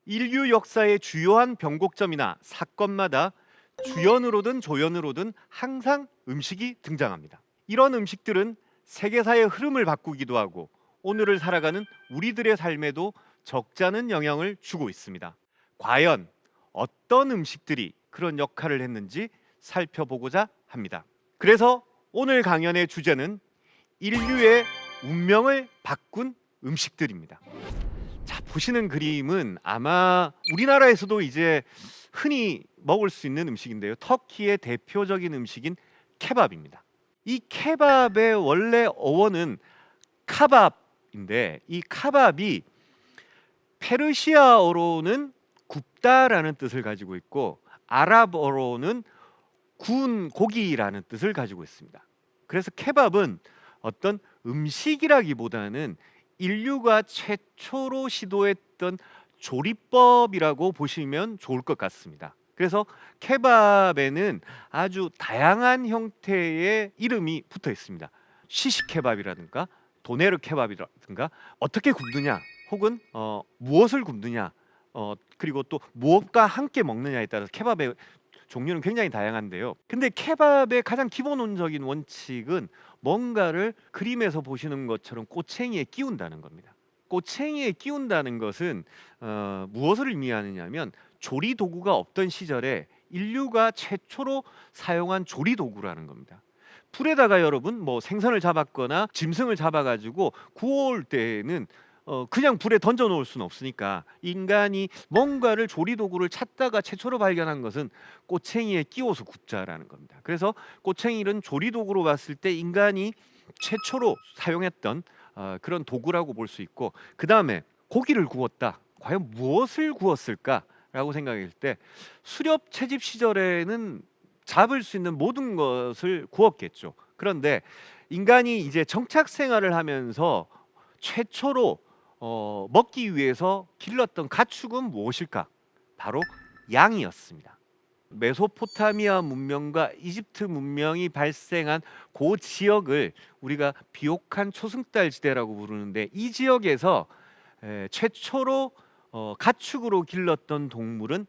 인류 역사의 주요한 변곡점이나 사건마다 주연으로든 조연으로든 항상 음식이 등장합니다. 이런 음식들은 세계사의 흐름을 바꾸기도 하고 오늘을 살아가는 우리들의 삶에도 적잖은 영향을 주고 있습니다. 과연 어떤 음식들이 그런 역할을 했는지 살펴보고자 합니다. 그래서 오늘 강연의 주제는 인류의 운명을 바꾼 음식들입니다. 자, 보시는 그림은 아마 우리나라에서도 이제 흔히 먹을 수 있는 음식인데요. 터키의 대표적인 음식인 케밥입니다. 이 케밥의 원래 어원은 카밥인데 이 카밥이 페르시아어로는 굽다라는 뜻을 가지고 있고 아랍어로는 구운 고기라는 뜻을 가지고 있습니다. 그래서 케밥은 어떤 음식이라기보다는 인류가 최초로 시도했던 조리법이라고 보시면 좋을 것 같습니다. 그래서 케밥에는 아주 다양한 형태의 이름이 붙어 있습니다. 시식 케밥이라든가 도네르 케밥이라든가 어떻게 굽느냐 혹은 무엇을 굽느냐 그리고 또 무엇과 함께 먹느냐에 따라서 케밥의 종류는 굉장히 다양한데요. 근데 케밥의 가장 기본적인 원칙은 뭔가를 그림에서 보시는 것처럼 꼬챙이에 끼운다는 겁니다. 꼬챙이에 끼운다는 것은 무엇을 의미하느냐면 조리 도구가 없던 시절에 인류가 최초로 사용한 조리 도구라는 겁니다. 불에다가 여러분 뭐 생선을 잡았거나 짐승을 잡아가지고 구워올 때는 그냥 불에 던져 놓을 수는 없으니까 인간이 뭔가를 조리 도구를 찾다가 최초로 발견한 것은 꼬챙이에 끼워서 굽자라는 겁니다. 그래서 꼬챙이는 조리 도구로 봤을 때 인간이 최초로 사용했던 그런 도구라고 볼 수 있고, 그 다음에 고기를 구웠다. 과연 무엇을 구웠을까라고 생각할 때 수렵 채집 시절에는 잡을 수 있는 모든 것을 구웠겠죠. 그런데 인간이 이제 정착 생활을 하면서 최초로 먹기 위해서 길렀던 가축은 무엇일까? 바로 양이었습니다. 메소포타미아 문명과 이집트 문명이 발생한 그 지역을 우리가 비옥한 초승달 지대라고 부르는데, 이 지역에서 최초로 가축으로 길렀던 동물은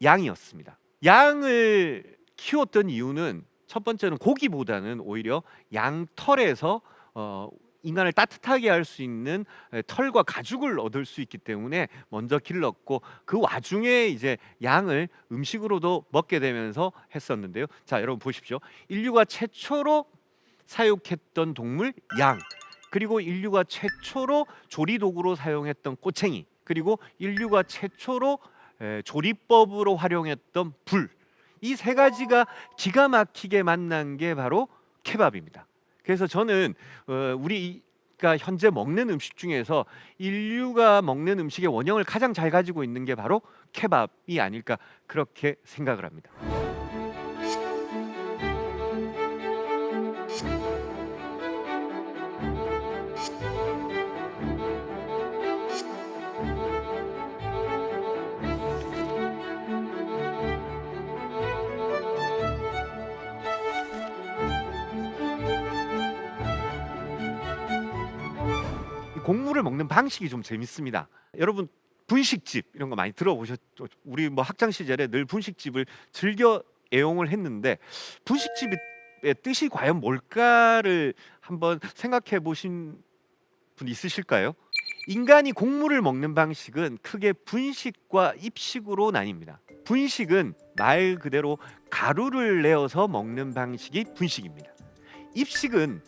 양이었습니다. 양을 키웠던 이유는 첫 번째는 고기보다는 오히려 양털에서 인간을 따뜻하게 할 수 있는 털과 가죽을 얻을 수 있기 때문에 먼저 길렀고, 그 와중에 이제 양을 음식으로도 먹게 되면서 했었는데요. 자, 여러분 보십시오. 인류가 최초로 사육했던 동물 양, 그리고 인류가 최초로 조리 도구로 사용했던 꼬챙이, 그리고 인류가 최초로 조리법으로 활용했던 불, 이 세 가지가 기가 막히게 만난 게 바로 케밥입니다. 그래서 저는 우리가 현재 먹는 음식 중에서 인류가 먹는 음식의 원형을 가장 잘 가지고 있는 게 바로 케밥이 아닐까, 그렇게 생각을 합니다. 곡물을 먹는 방식이 좀 재밌습니다. 여러분 분식집 이런 거 많이 들어보셨죠? 우리 뭐 학창 시절에 늘 분식집을 즐겨 애용을 했는데, 분식집의 뜻이 과연 뭘까를 한번 생각해 보신 분 있으실까요? 인간이 곡물을 먹는 방식은 크게 분식과 입식으로 나뉩니다. 분식은 말 그대로 가루를 내어서 먹는 방식이 분식입니다. 입식은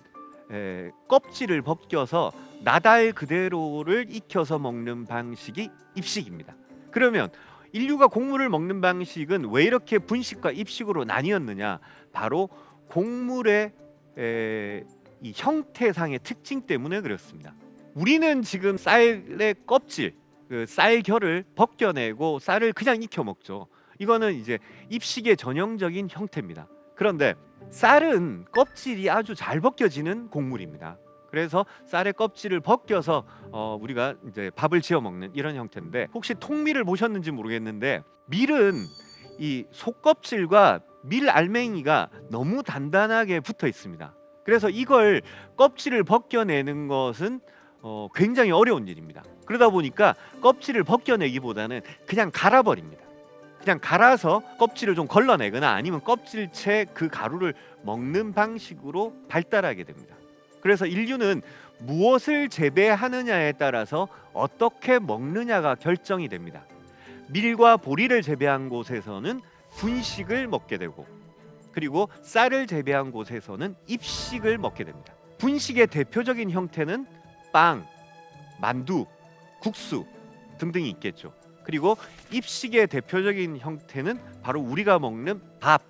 껍질을 벗겨서 나달 그대로를 익혀서 먹는 방식이 입식입니다. 그러면 인류가 곡물을 먹는 방식은 왜 이렇게 분식과 입식으로 나뉘었느냐? 바로 곡물의 이 형태상의 특징 때문에 그렇습니다. 우리는 지금 쌀의 껍질, 그 쌀결을 벗겨내고 쌀을 그냥 익혀 먹죠. 이거는 이제 입식의 전형적인 형태입니다. 그런데 쌀은 껍질이 아주 잘 벗겨지는 곡물입니다. 그래서 쌀의 껍질을 벗겨서 우리가 이제 밥을 지어 먹는 이런 형태인데, 혹시 통밀을 보셨는지 모르겠는데 밀은 이 속껍질과 밀 알맹이가 너무 단단하게 붙어 있습니다. 그래서 이걸 껍질을 벗겨내는 것은 굉장히 어려운 일입니다. 그러다 보니까 껍질을 벗겨내기보다는 그냥 갈아버립니다. 그냥 갈아서 껍질을 좀 걸러내거나 아니면 껍질째 그 가루를 먹는 방식으로 발달하게 됩니다. 그래서 인류는 무엇을 재배하느냐에 따라서 어떻게 먹느냐가 결정이 됩니다. 밀과 보리를 재배한 곳에서는 분식을 먹게 되고, 그리고 쌀을 재배한 곳에서는 입식을 먹게 됩니다. 분식의 대표적인 형태는 빵, 만두, 국수 등등이 있겠죠. 그리고 입식의 대표적인 형태는 바로 우리가 먹는 밥,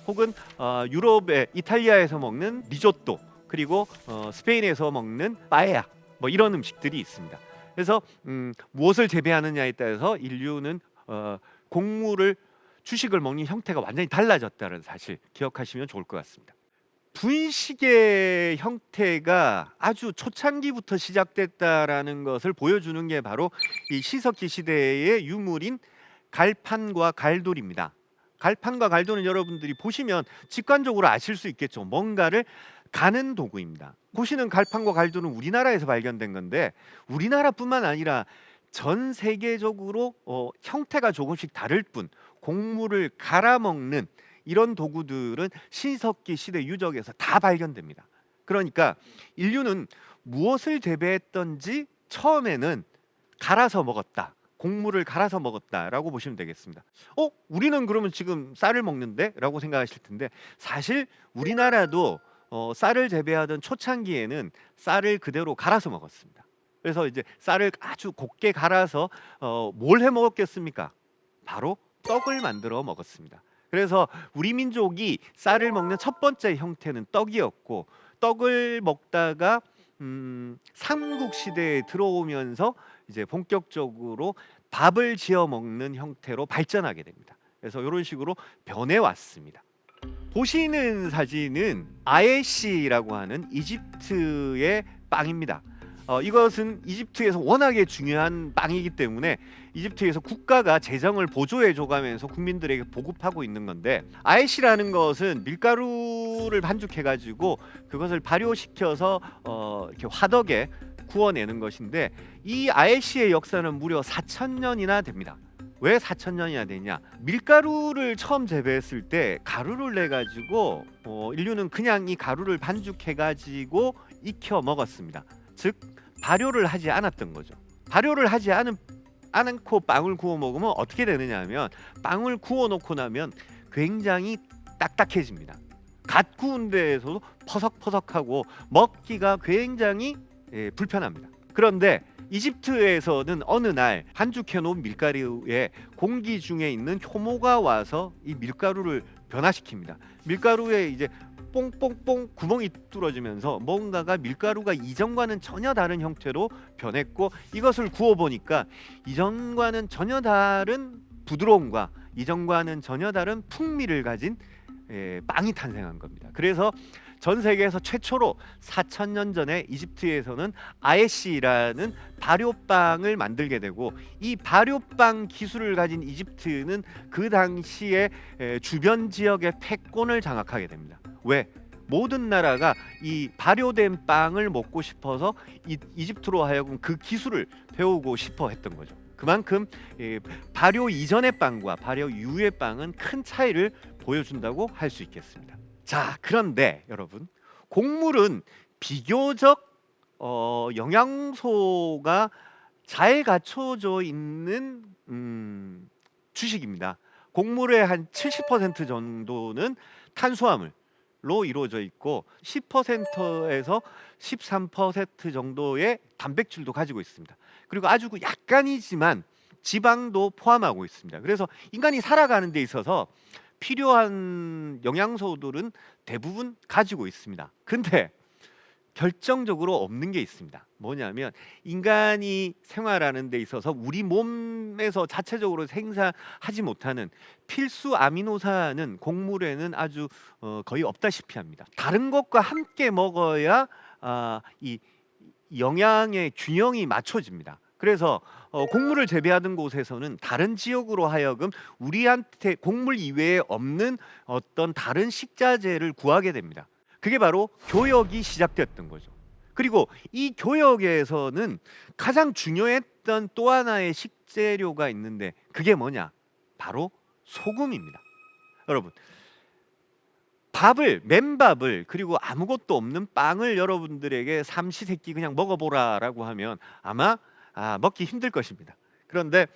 혹은 유럽의 이탈리아에서 먹는 리조또, 그리고 스페인에서 먹는 빠에야, 뭐 이런 음식들이 있습니다. 그래서 무엇을 재배하느냐에 따라서 인류는 곡물을, 주식을 먹는 형태가 완전히 달라졌다는 사실 기억하시면 좋을 것 같습니다. 분식의 형태가 아주 초창기부터 시작됐다라는 것을 보여주는 게 바로 이 시석기 시대의 유물인 갈판과 갈돌입니다. 갈판과 갈돌은 여러분들이 보시면 직관적으로 아실 수 있겠죠. 뭔가를 가는 도구입니다. 보시는 갈판과 갈돌은 우리나라에서 발견된 건데, 우리나라뿐만 아니라 전 세계적으로 형태가 조금씩 다를 뿐 곡물을 갈아먹는 이런 도구들은 신석기 시대 유적에서 다 발견됩니다. 그러니까 인류는 무엇을 재배했던지 처음에는 갈아서 먹었다, 곡물을 갈아서 먹었다라고 보시면 되겠습니다. 우리는 그러면 지금 쌀을 먹는데? 라고 생각하실 텐데, 사실 우리나라도 쌀을 재배하던 초창기에는 쌀을 그대로 갈아서 먹었습니다. 그래서 이제 쌀을 아주 곱게 갈아서 뭘 해 먹었겠습니까? 바로 떡을 만들어 먹었습니다. 그래서 우리 민족이 쌀을 먹는 첫 번째 형태는 떡이었고, 떡을 먹다가 삼국시대에 들어오면서 이제 본격적으로 밥을 지어 먹는 형태로 발전하게 됩니다. 그래서 이런 식으로 변해왔습니다. 보시는 사진은 아에시라고 하는 이집트의 빵입니다. 이것은 이집트에서 워낙에 중요한 빵이기 때문에 이집트에서 국가가 재정을 보조해 줘가면서 국민들에게 보급하고 있는 건데, 아에시라는 것은 밀가루를 반죽해 가지고 그것을 발효시켜서 이렇게 화덕에 구워내는 것인데, 이 아에시의 역사는 무려 4,000년이나 됩니다. 왜 4,000년이나 되냐? 밀가루를 처음 재배했을 때 가루를 내 가지고 인류는 그냥 이 가루를 반죽해 가지고 익혀 먹었습니다. 즉 발효를 하지 않았던 거죠. 발효를 하지 않고 빵을 구워 먹으면 어떻게 되느냐 하면, 빵을 구워 놓고 나면 굉장히 딱딱해집니다. 갓 구운 데에서도 퍼석퍼석하고 먹기가 굉장히 불편합니다. 그런데 이집트에서는 어느 날 반죽해 놓은 밀가루에 공기 중에 있는 효모가 와서 이 밀가루를 변화시킵니다. 밀가루에 이제 뽕뽕뽕 구멍이 뚫어지면서 뭔가가 밀가루가 이전과는 전혀 다른 형태로 변했고, 이것을 구워보니까 이전과는 전혀 다른 부드러움과 이전과는 전혀 다른 풍미를 가진 빵이 탄생한 겁니다. 그래서 전 세계에서 최초로 4,000년 전에 이집트에서는 아에시라는 발효빵을 만들게 되고, 이 발효빵 기술을 가진 이집트는 그 당시에 주변 지역의 패권을 장악하게 됩니다. 왜? 모든 나라가 이 발효된 빵을 먹고 싶어서 이집트로 하여금 그 기술을 배우고 싶어 했던 거죠. 그만큼 발효 이전의 빵과 발효 이후의 빵은 큰 차이를 보여준다고 할 수 있겠습니다. 자, 그런데 여러분, 곡물은 비교적 영양소가 잘 갖춰져 있는 주식입니다. 곡물의 한 70% 정도는 탄수화물로 이루어져 있고, 10%에서 13% 정도의 단백질도 가지고 있습니다. 그리고 아주 약간이지만 지방도 포함하고 있습니다. 그래서 인간이 살아가는 데 있어서 필요한 영양소들은 대부분 가지고 있습니다. 근데 결정적으로 없는 게 있습니다. 뭐냐면, 인간이 생활하는 데 있어서 우리 몸에서 자체적으로 생산하지 못하는 필수 아미노산은 곡물에는 아주 거의 없다시피 합니다. 다른 것과 함께 먹어야 이 영양의 균형이 맞춰집니다. 그래서 곡물을 재배하던 곳에서는 다른 지역으로 하여금 우리한테 곡물 이외에 없는 어떤 다른 식자재를 구하게 됩니다. 그게 바로 교역이 시작됐던 거죠. 그리고 이 교역에서는 가장 중요했던 또 하나의 식재료가 있는데 그게 뭐냐? 바로 소금입니다. 여러분, 맨밥을 그리고 아무것도 없는 빵을 여러분들에게 삼시세끼 그냥 먹어보라라고 하면 아마 먹기 힘들 것입니다. 그런데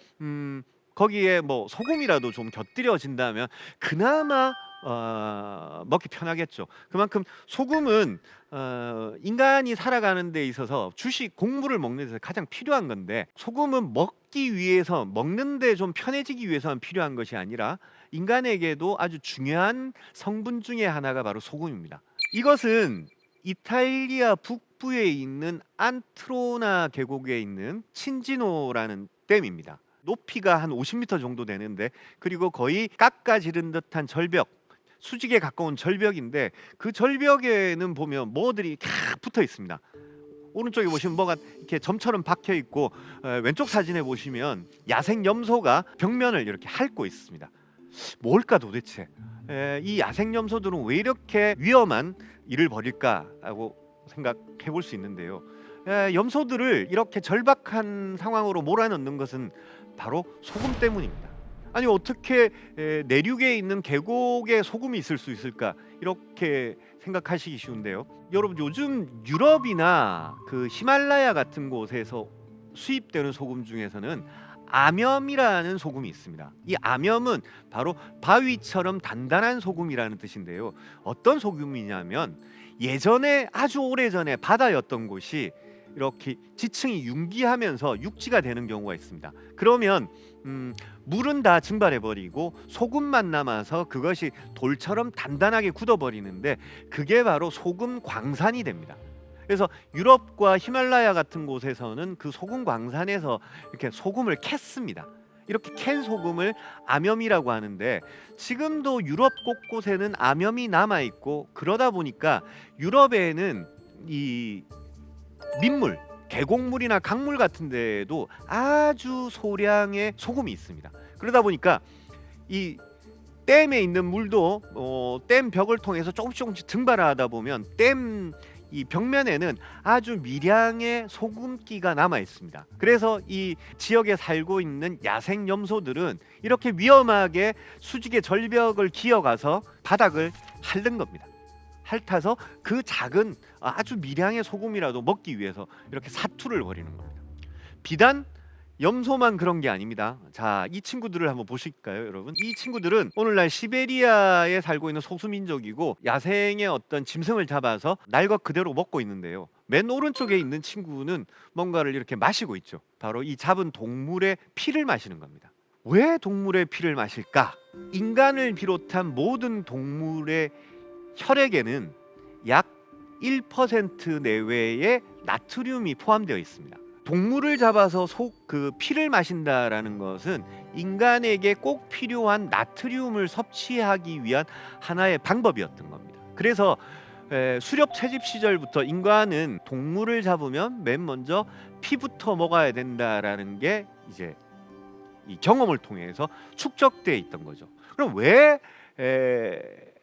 거기에 뭐 소금이라도 좀 곁들여진다면 그나마 먹기 편하겠죠. 그만큼 소금은 인간이 살아가는 데 있어서 곡물을 먹는 데서 가장 필요한 건데, 소금은 먹기 위해서, 먹는데 좀 편해지기 위해서만 필요한 것이 아니라 인간에게도 아주 중요한 성분 중에 하나가 바로 소금입니다. 이것은 이탈리아 북부에 있는 안트로나 계곡에 있는 친지노라는 댐입니다. 높이가 한 50m 정도 되는데, 그리고 거의 깎아지른 듯한 절벽, 수직에 가까운 절벽인데, 그 절벽에는 보면 뭐들이 쫙 붙어 있습니다. 오른쪽에 보시면 뭐가 이렇게 점처럼 박혀 있고, 왼쪽 사진에 보시면 야생 염소가 벽면을 이렇게 핥고 있습니다. 뭘까 도대체? 이 야생 염소들은 왜 이렇게 위험한 일을 벌일까라고 생각해 볼 수 있는데요. 염소들을 이렇게 절박한 상황으로 몰아넣는 것은 바로 소금 때문입니다. 아니, 어떻게 내륙에 있는 계곡에 소금이 있을 수 있을까, 이렇게 생각하시기 쉬운데요. 여러분, 요즘 유럽이나 그 히말라야 같은 곳에서 수입되는 소금 중에서는 암염이라는 소금이 있습니다. 이 암염은 바로 바위처럼 단단한 소금이라는 뜻인데요. 어떤 소금이냐면, 예전에 아주 오래전에 바다였던 곳이 이렇게 지층이 융기하면서 육지가 되는 경우가 있습니다. 그러면 물은 다 증발해버리고 소금만 남아서 그것이 돌처럼 단단하게 굳어버리는데, 그게 바로 소금 광산이 됩니다. 그래서 유럽과 히말라야 같은 곳에서는 그 소금 광산에서 이렇게 소금을 캤습니다. 이렇게 캔 소금을 암염이라고 하는데, 지금도 유럽 곳곳에는 암염이 남아 있고, 그러다 보니까 유럽에는 이 민물, 계곡물이나 강물 같은 데에도 아주 소량의 소금이 있습니다. 그러다 보니까 이 댐에 있는 물도 댐 벽을 통해서 조금씩 증발하다 보면 댐 이 벽면에는 아주 미량의 소금기가 남아 있습니다. 그래서 이 지역에 살고 있는 야생 염소들은 이렇게 위험하게 수직의 절벽을 기어가서 바닥을 핥는 겁니다. 핥아서 그 작은 아주 미량의 소금이라도 먹기 위해서 이렇게 사투를 벌이는 겁니다. 비단 염소만 그런 게 아닙니다. 자, 이 친구들을 한번 보실까요, 여러분? 이 친구들은 오늘날 시베리아에 살고 있는 소수민족이고, 야생의 어떤 짐승을 잡아서 날 것 그대로 먹고 있는데요. 맨 오른쪽에 있는 친구는 뭔가를 이렇게 마시고 있죠. 바로 이 잡은 동물의 피를 마시는 겁니다. 왜 동물의 피를 마실까? 인간을 비롯한 모든 동물의 혈액에는 약 1% 내외의 나트륨이 포함되어 있습니다. 동물을 잡아서 피를 마신다라는 것은 인간에게 꼭 필요한 나트륨을 섭취하기 위한 하나의 방법이었던 겁니다. 그래서 수렵 채집 시절부터 인간은 동물을 잡으면 맨 먼저 피부터 먹어야 된다라는 게 이제 이 경험을 통해서 축적돼 있던 거죠. 그럼 왜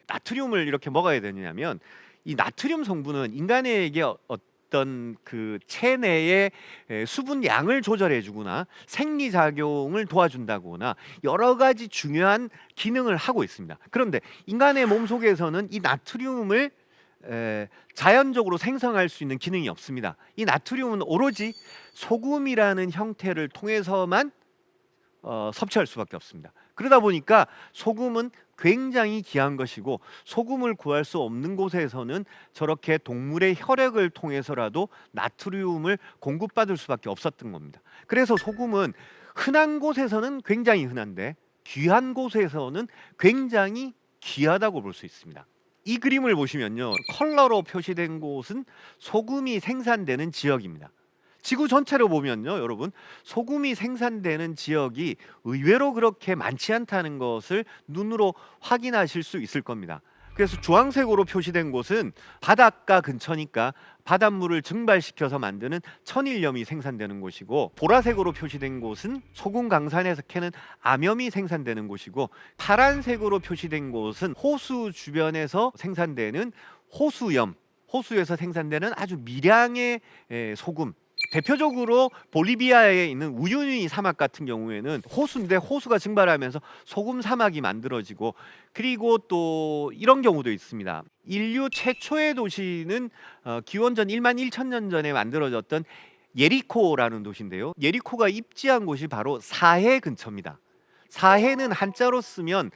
나트륨을 이렇게 먹어야 되냐면, 이 나트륨 성분은 인간에게 어떤 그 체내의 수분 양을 조절해 주거나 생리작용을 도와준다거나 여러 가지 중요한 기능을 하고 있습니다. 그런데 인간의 몸속에서는 이 나트륨을 자연적으로 생성할 수 있는 기능이 없습니다. 이 나트륨은 오로지 소금이라는 형태를 통해서만 섭취할 수밖에 없습니다. 그러다 보니까 소금은 굉장히 귀한 것이고, 소금을 구할 수 없는 곳에서는 저렇게 동물의 혈액을 통해서라도 나트륨을 공급받을 수밖에 없었던 겁니다. 그래서 소금은 흔한 곳에서는 굉장히 흔한데 귀한 곳에서는 굉장히 귀하다고 볼 수 있습니다. 이 그림을 보시면요, 컬러로 표시된 곳은 소금이 생산되는 지역입니다. 지구 전체로 보면요, 여러분, 소금이 생산되는 지역이 의외로 그렇게 많지 않다는 것을 눈으로 확인하실 수 있을 겁니다. 그래서 주황색으로 표시된 곳은 바닷가 근처니까 바닷물을 증발시켜서 만드는 천일염이 생산되는 곳이고, 보라색으로 표시된 곳은 소금 강산에서 캐는 암염이 생산되는 곳이고, 파란색으로 표시된 곳은 호수 주변에서 생산되는 호수에서 생산되는 아주 미량의 소금. 대표적으로 볼리비아에 있는 우유니 사막 같은 경우에는 호수인데 호수가 증발하면서 소금 사막이 만들어지고, 그리고 또 이런 경우도 있습니다. 인류 최초의 도시는 기원전 1만 1천 년 전에 만들어졌던 예리코라는 도시인데요. 예리코가 입지한 곳이 바로 사해 근처입니다. 사해는 한자로 쓰면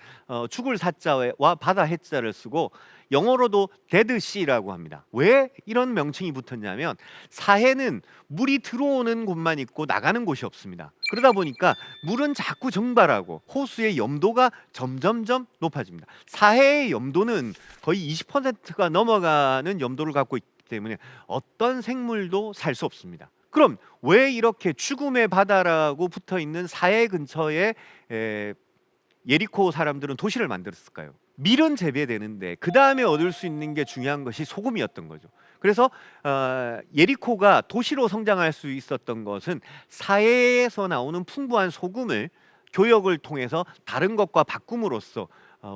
죽을 사자와 바다 해자를 쓰고 영어로도 데드시라고 합니다. 왜 이런 명칭이 붙었냐면 사해는 물이 들어오는 곳만 있고 나가는 곳이 없습니다. 그러다 보니까 물은 자꾸 증발하고 호수의 염도가 점점점 높아집니다. 사해의 염도는 거의 20%가 넘어가는 염도를 갖고 있기 때문에 어떤 생물도 살 수 없습니다. 그럼 왜 이렇게 죽음의 바다라고 붙어 있는 사해 근처에 예리코 사람들은 도시를 만들었을까요? 밀은 재배되는데 그 다음에 얻을 수 있는 게 중요한 것이 소금이었던 거죠. 그래서 예리코가 도시로 성장할 수 있었던 것은 사해에서 나오는 풍부한 소금을 교역을 통해서 다른 것과 바꿈으로써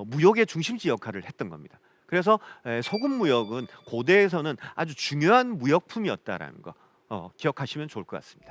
무역의 중심지 역할을 했던 겁니다. 그래서 소금 무역은 고대에서는 아주 중요한 무역품이었다라는 거 기억하시면 좋을 것 같습니다.